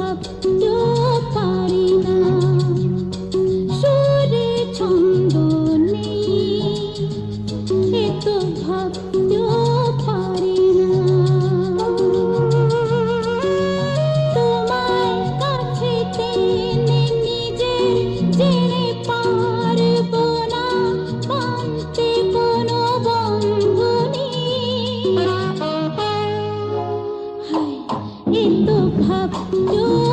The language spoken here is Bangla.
ভাবতেও পারি না, সুরে ছন্দ নেই, এত ভাবতেও পারি না। তোমার কাছে টেনে নিজে জেনে পারবো না মানতে কোনো বন্ধনী। হায়, এত ভাবতেও